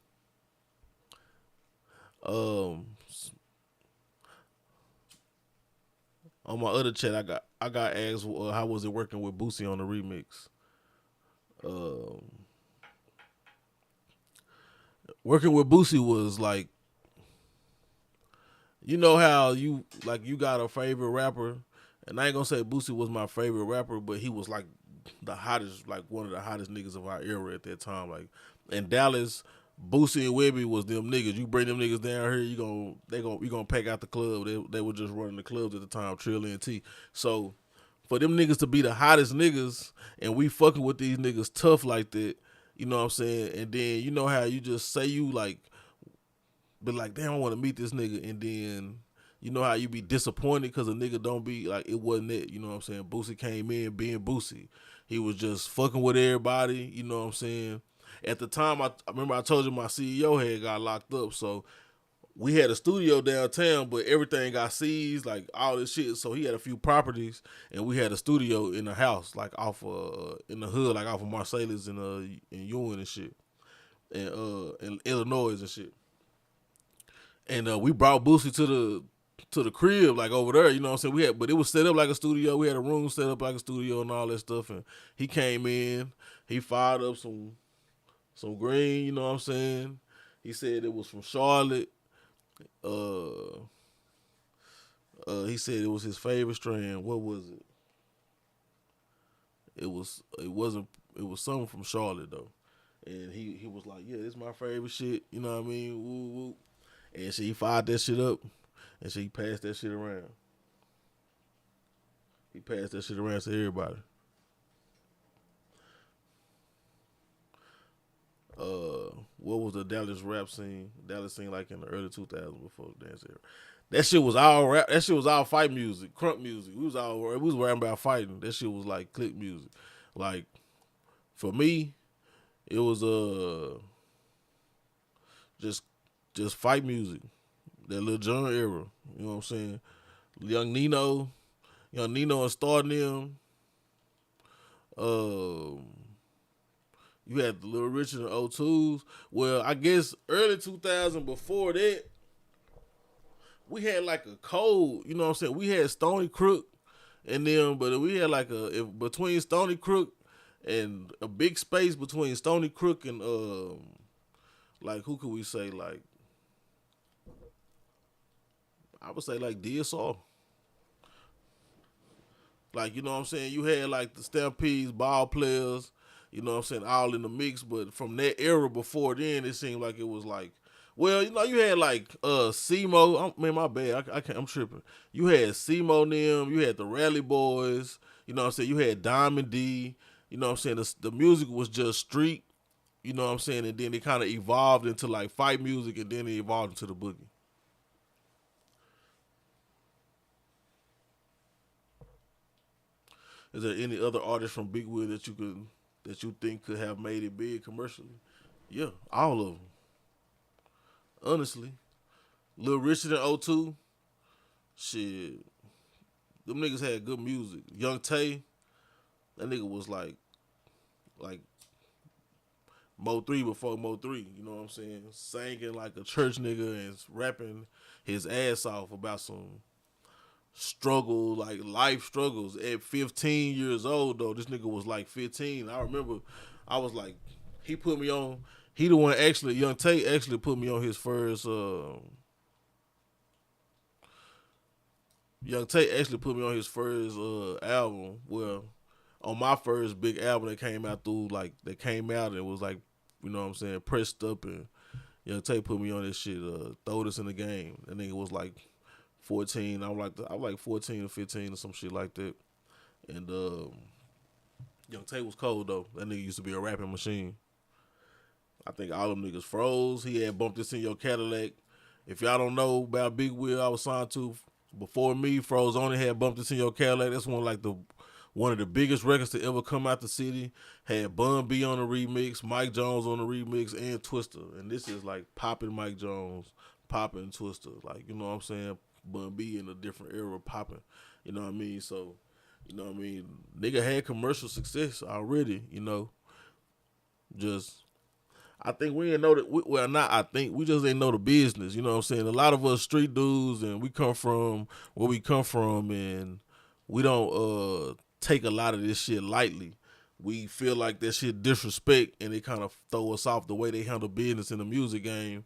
Um, on my other chat, I got asked how was it working with Boosie on the remix. Um, Working with Boosie was like, you know how you got a favorite rapper, and I ain't gonna say Boosie was my favorite rapper, but he was like the hottest, like one of the hottest niggas of our era at that time. Like in Dallas, Boosie and Webby was them niggas. You bring them niggas down here, you gonna pack out the club. They were just running the clubs at the time, Trill and T. So for them niggas to be the hottest niggas and we fucking with these niggas tough like that, you know what I'm saying? And then you know how you just say you like be like, damn, I want to meet this nigga, and then you know how you be disappointed because a nigga don't be like it wasn't it. You know what I'm saying? Boosie came in being Boosie. He was just fucking with everybody. You know what I'm saying? At the time, I remember I told you my CEO had got locked up, so we had a studio downtown, but everything got seized, like all this shit. So he had a few properties, and we had a studio in the house, like off in the hood, like off of Marsalis and in Ewing and shit, and in Illinois and shit. And we brought Boosie to the crib, like over there, you know what I'm saying? But it was set up like a studio. We had a room set up like a studio and all that stuff. And he came in, he fired up some green, you know what I'm saying? He said it was from Charlotte. Uh, he said it was his favorite strand. What was it? It was something from Charlotte though. And he was like, yeah, this is my favorite shit. You know what I mean? Woo, woo. And he fired that shit up, and he passed that shit around. He passed that shit around to everybody. What was the Dallas rap scene? Dallas scene like in the early 2000s before the dance era. That shit was all rap. That shit was all fight music, crunk music. We was rapping about fighting. That shit was like click music. Like for me, it was just just fight music. That Lil Jon era. You know what I'm saying? Young Nino, and starting them. Um, you had the Little Richard and O2s. Well, I guess early 2000 before that, we had like a code. You know what I'm saying? We had Stony Crook and them, but we had like between Stony Crook and a big space between Stony Crook and like who could we say like I would say like DSR. Like, you know what I'm saying? You had like the Stampedes, ball players, you know what I'm saying, all in the mix. But from that era before then, it seemed like it was like, well, you know, you had like SEMO. Man, my bad. I can't, I'm tripping. You had SEMO them. You had the Rally Boys. You know what I'm saying? You had Diamond D. You know what I'm saying? The music was just street. You know what I'm saying? And then it kind of evolved into like fight music, and then it evolved into the boogie. Is there any other artists from Big Wheel that you think could have made it big commercially? Yeah, all of them. Honestly, Lil Richard and O2, shit, them niggas had good music. Young Tay, that nigga was like Mo3 before Mo3. You know what I'm saying? Singing like a church nigga and rapping his ass off about some struggle, like life struggles. At 15 years old, though, this nigga was like 15. I remember I was like, he put me on, he the one actually, Young Tate actually put me on his first, Young Tate actually put me on his first album. Well, on my first big album that came out and it was like, you know what I'm saying, pressed up and Young Tate put me on this shit, throw this in the game. That nigga was like 14. I was like 14 or 15 or some shit like that. And Young Tay was cold though. That nigga used to be a rapping machine. I think all them niggas froze. He had bumped this in your Cadillac. If y'all don't know about Big Wheel, I was signed to before me. Froze only had bumped this in your Cadillac. That's one of the biggest records to ever come out the city. Had Bun B on the remix, Mike Jones on the remix, and Twister. And this is like popping Mike Jones, popping Twister. Like, you know what I'm saying? Bun B in a different era popping. You know what I mean? So You know what I mean? Nigga had commercial success already, Just I think we didn't know that. Well, not I think we just didn't know the business. You know what I'm saying? A lot of us street dudes, and we come from where we come from, and we don't take a lot of this shit lightly. We feel like that shit disrespect, and they kind of throw us off the way they handle business in the music game,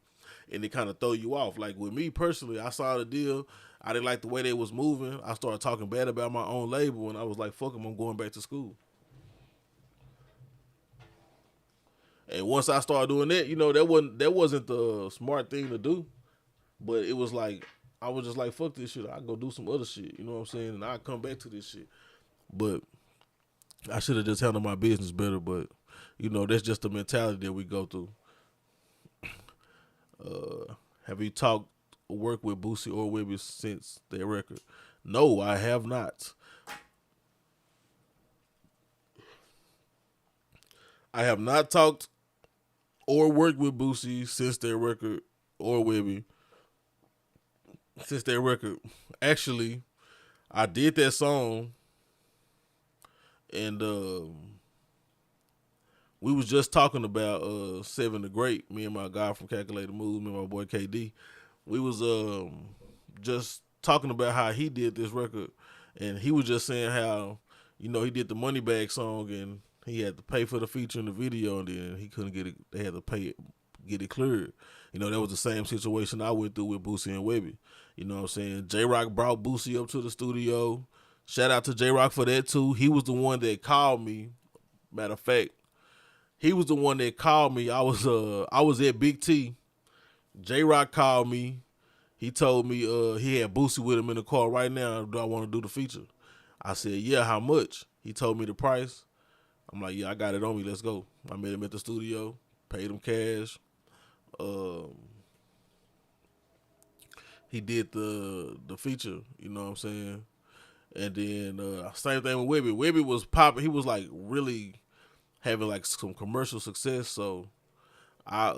and they kind of throw you off. Like with me personally, I saw the deal. I didn't like the way they was moving. I started talking bad about my own label, and I was like, "Fuck them, I'm going back to school." And once I started doing that, that wasn't the smart thing to do. But it was like I was just like, fuck this shit. I go do some other shit. You know what I'm saying? And I come back to this shit. But I should have just handled my business better. But that's just the mentality that we go through. Have you talked or worked with Boosie or Webbie since their record? No, I have not. I have not talked or worked with Boosie since their record or Webbie since their record. Actually, I did that song, and we was just talking about Seven the Great. Me and my guy from Calculated Moves, me and my boy KD. We was just talking about how he did this record, and he was just saying how he did the Moneybag song, and he had to pay for the feature in the video, and then he couldn't get it. They had to pay it, get it cleared. That was the same situation I went through with Boosie and Webbie. You know what I'm saying? J-Rock brought Boosie up to the studio. Shout out to J-Rock for that too. He was the one that called me. Matter of fact, he was the one that called me. I was at Big T. J-Rock called me. He told me he had Boosie with him in the car right now. Do I want to do the feature? I said, yeah, how much? He told me the price. I'm like, yeah, I got it on me. Let's go. I met him at the studio, paid him cash. He did the feature, you know what I'm saying? And then same thing with Webbie. Webbie was popping. He was like really having like some commercial success. So I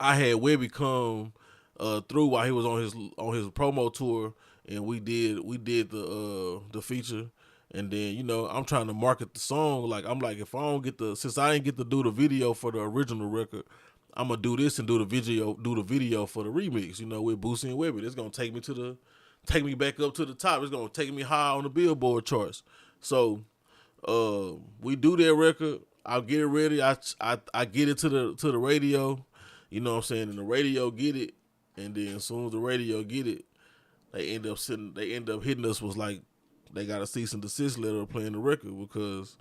had Webbie come through while he was on his promo tour, and we did the feature. And then I'm trying to market the song. Like I'm like, if I don't since I didn't get to do the video for the original record, I'm gonna do this and do the video for the remix. With Boosie and Webbie, it's gonna take me back up to the top. It's gonna take me high on the Billboard charts. So we do that record. I'll get it ready. I get it to the radio. You know what I'm saying? And the radio get it, and then as soon as the radio get it, they end up hitting us was like they got a cease and desist letter playing the record because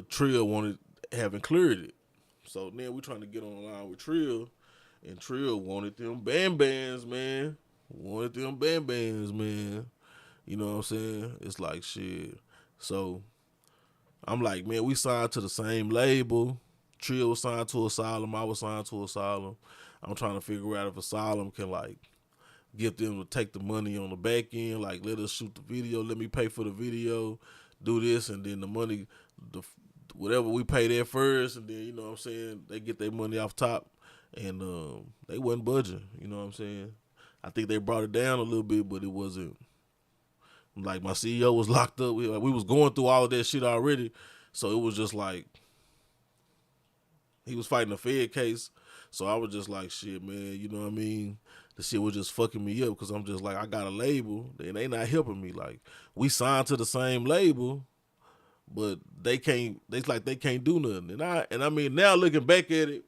Trill haven't cleared it. So then we trying to get on the line with Trill, and Trill wanted them bam bands, man. You know what I'm saying? It's like shit. So I'm like, man, we signed to the same label. Trill was signed to Asylum. I was signed to Asylum. I'm trying to figure out if Asylum can like get them to take the money on the back end, like let us shoot the video, let me pay for the video, do this, and then the money, whatever we pay there first, and then what I'm saying, they get their money off top, and they wasn't budging. You know what I'm saying? I think they brought it down a little bit, but it wasn't. Like my CEO was locked up. We was going through all of that shit already, so it was just like he was fighting a Fed case. So I was just like, shit, man. You know what I mean? The shit was just fucking me up because I'm just like, I got a label, and they not helping me. Like we signed to the same label, but they can't. They can't do nothing. And I mean, now looking back at it,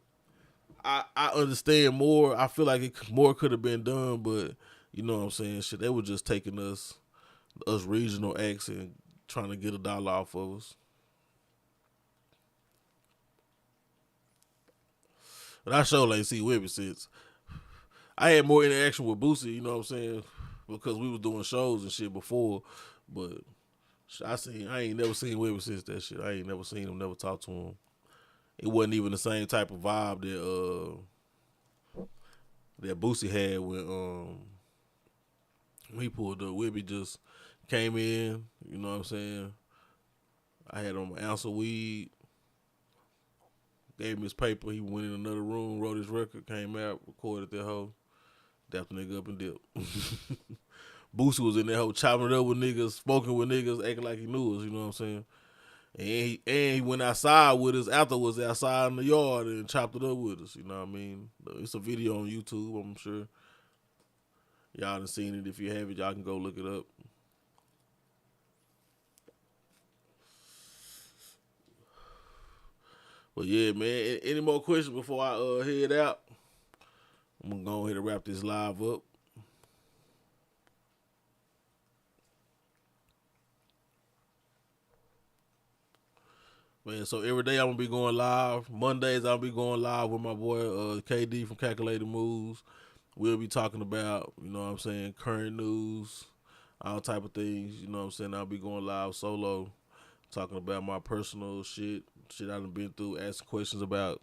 I understand more. I feel like more could have been done, but you know what I'm saying? Shit, they were just taking us regional acts and trying to get $1 off of us. But I sure ain't see Webbie since. I had more interaction with Boosie, you know what I'm saying, because we was doing shows and shit before. But I ain't never seen Webbie since that shit. I ain't never seen him, never talked to him. It wasn't even the same type of vibe that Boosie had when he pulled up. Webbie just came in, you know what I'm saying. I had him an ounce of weed, gave him his paper. He went in another room, wrote his record, came out, recorded that hoe, dapped the nigga up and dipped. Boosie was in that whole chopping it up with niggas, smoking with niggas, acting like he knew us. You know what I'm saying? And he went outside with us afterwards, outside in the yard, and chopped it up with us. You know what I mean? It's a video on YouTube. I'm sure y'all done seen it. If you haven't, y'all can go look it up. But yeah, man. Any more questions before I head out? I'm gonna go ahead and wrap this live up. Man, so every day I'm gonna be going live. Mondays I'll be going live with my boy KD from Calculated Moves. We'll be talking about, you know what I'm saying, current news, all type of things. You know what I'm saying? I'll be going live solo, talking about my personal shit I done been through, asking questions about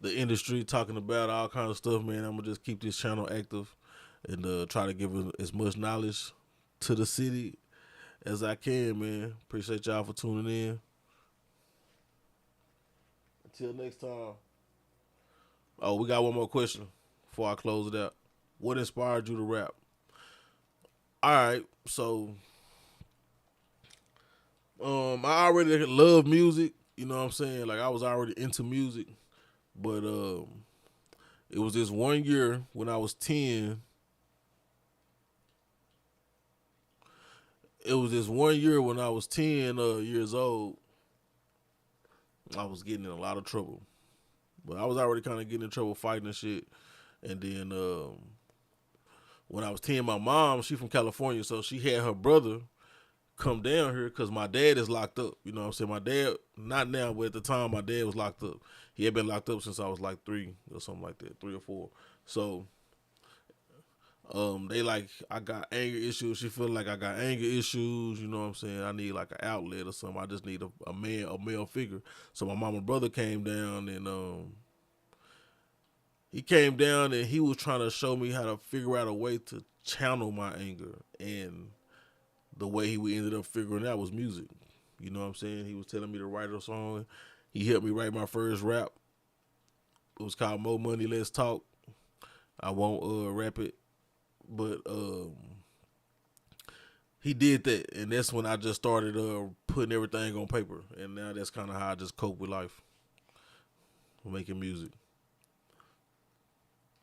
the industry, talking about all kinds of stuff, man. I'm gonna just keep this channel active and try to give as much knowledge to the city as I can, man. Appreciate y'all for tuning in. Until next time. Oh, we got one more question before I close it out. What inspired you to rap? All right, so I already love music. You know what I'm saying? Like, I was already into music, but it was this one year when I was 10. It was this one year when I was 10 years old. I was getting in a lot of trouble. But I was already kind of getting in trouble fighting and shit. And then when I was 10, my mom, she from California, so she had her brother come down here because my dad is locked up. You know what I'm saying? My dad, not now, but at the time, my dad was locked up. He had been locked up since I was like 3 or something like that, 3 or 4. So they like, I got anger issues. She feel like I got anger issues. You know what I'm saying? I need like an outlet or something. I just need a male figure. So my mama brother came down and he came down and he was trying to show me how to figure out a way to channel my anger. And the way we ended up figuring out was music. You know what I'm saying? He was telling me to write a song. He helped me write my first rap. It was called More Money, Let's Talk. I won't rap it. But he did that, and that's when I just started putting everything on paper. And now that's kind of how I just cope with life, making music.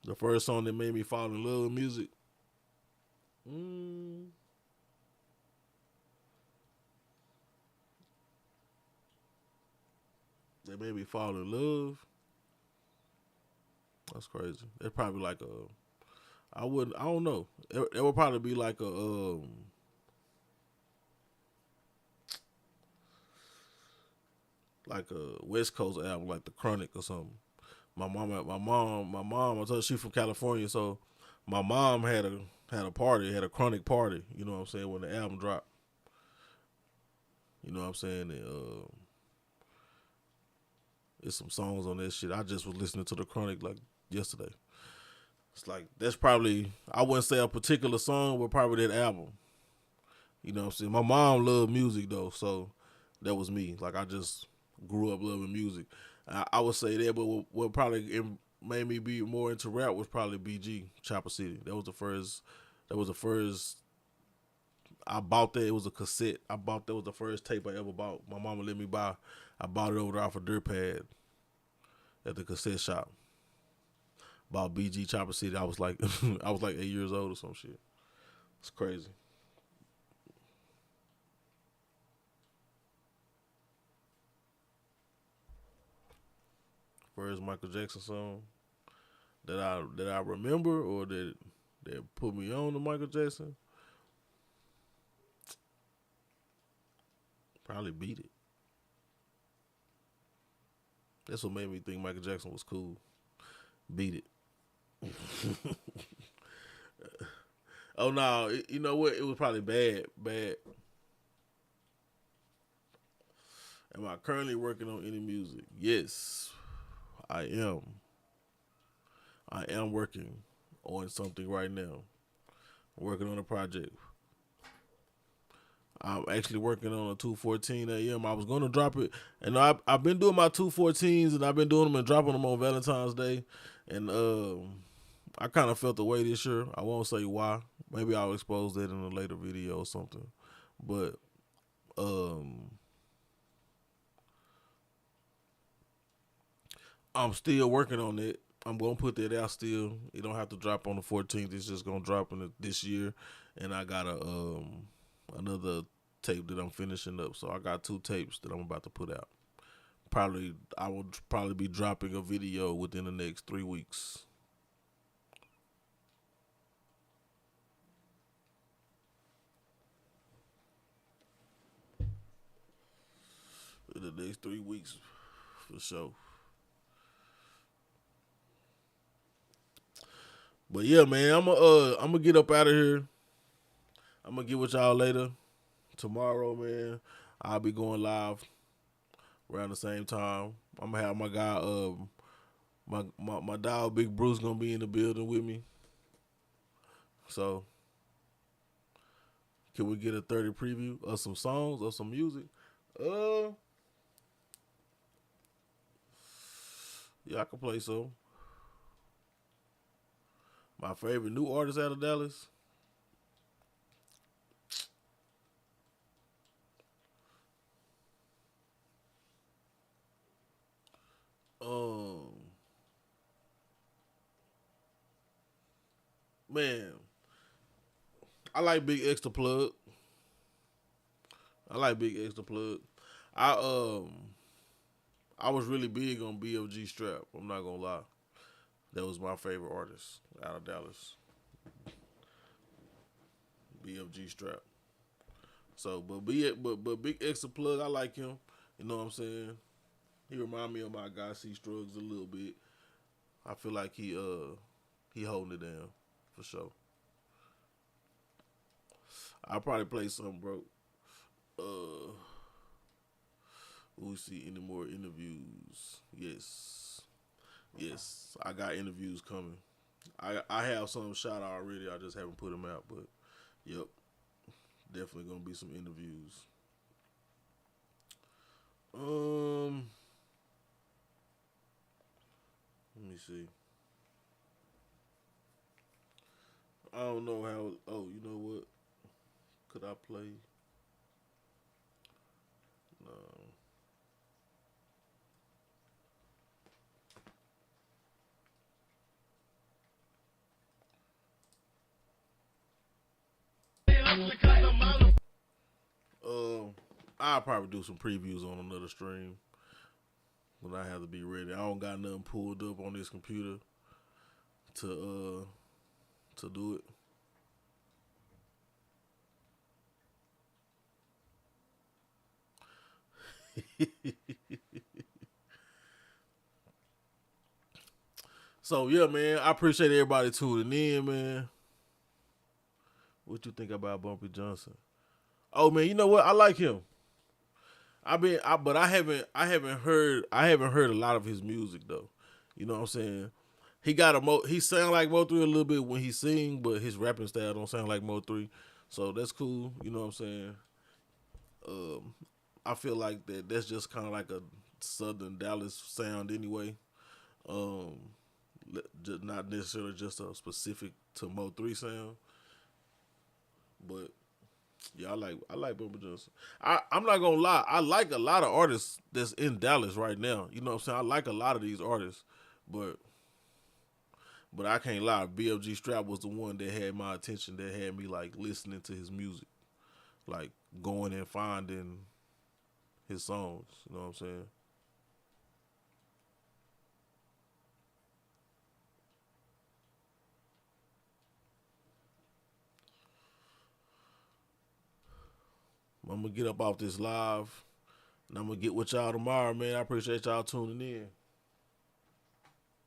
The first song that made me fall in love with music, that made me fall in love. That's crazy. It's probably like I don't know. It would probably be like a West Coast album, like the Chronic or something. My mom, I told her she from California, so my mom had a party, had a Chronic party, you know what I'm saying, when the album dropped. You know what I'm saying? And, there's some songs on that shit. I just was listening to the Chronic like yesterday. It's like, that's probably, I wouldn't say a particular song, but probably that album. You know what I'm saying? My mom loved music though, so that was me. Like, I just grew up loving music. I would say that, but what probably made me be more into rap was probably BG, Chopper City. That was the first I bought that. It was a cassette. That was the first tape I ever bought. My mama let me buy. I bought it over there off a dirt pad at the cassette shop. Bought BG Chopper City. I was like 8 years old or some shit. It's crazy. First Michael Jackson song that I remember or that put me on to Michael Jackson. Probably Beat It. That's what made me think Michael Jackson was cool. Beat It. Oh no, you know what? It was probably Bad. Am I currently working on any music? Yes, I am. I am working on something right now. I'm working on a project. I'm actually working on a 214 AM. I was going to drop it. And I've been doing my 214s and I've been doing them and dropping them on Valentine's Day. And I kind of felt the way this year. I won't say why. Maybe I'll expose that in a later video or something. But um, I'm still working on it. I'm gonna put that out still. It don't have to drop on the 14th. It's just gonna drop this year, and I got another tape that I'm finishing up. So I got 2 tapes that I'm about to put out. I will probably be dropping a video within the next 3 weeks. In the next 3 weeks, for sure. But yeah, man, I'm gonna get up out of here. I'm gonna get with y'all later. Tomorrow, man, I'll be going live around the same time. I'm gonna have my guy, my dog Big Bruce, gonna be in the building with me. So, can we get a 30 preview of some songs or some music? Yeah, I can play some. My favorite new artist out of Dallas. Man, I like Big Extra Plug. I like Big Extra Plug. I I was really big on BFG Strap. I'm not gonna lie. That was my favorite artist out of Dallas. BFG Strap. So, but Big Extra Plug, I like him. You know what I'm saying? He remind me of my guy C Strugs a little bit. I feel like he holding it down for sure. I'll probably play some, bro. Will we see any more interviews? Yes. I got interviews coming. I have some shot already. I just haven't put them out, but yep, definitely gonna be some interviews. Let me see. I don't know how. Oh, you know what? Could I play? No. I'll probably do some previews on another stream when I have to be ready. I don't got nothing pulled up on this computer to do it. So yeah, man, I appreciate everybody tuning in, man. What you think about Bumpy Johnson? Oh man, you know what? I like him. But I haven't heard a lot of his music though. You know what I'm saying? He sound like Mo3 a little bit when he sing, but his rapping style don't sound like Mo3. So that's cool. You know what I'm saying? I feel like that's just kind of like a Southern Dallas sound anyway. Um, Not necessarily just a specific to Mo3 sound, but yeah, I like Bumpy Johnson. I'm not gonna lie, I like a lot of artists that's in Dallas right now. You know what I'm saying? I like a lot of these artists, but I can't lie. BFG Strap was the one that had my attention, that had me like listening to his music, like going and finding his songs. You know what I'm saying? I'm gonna get up off this live, and I'm gonna get with y'all tomorrow, man. I appreciate y'all tuning in.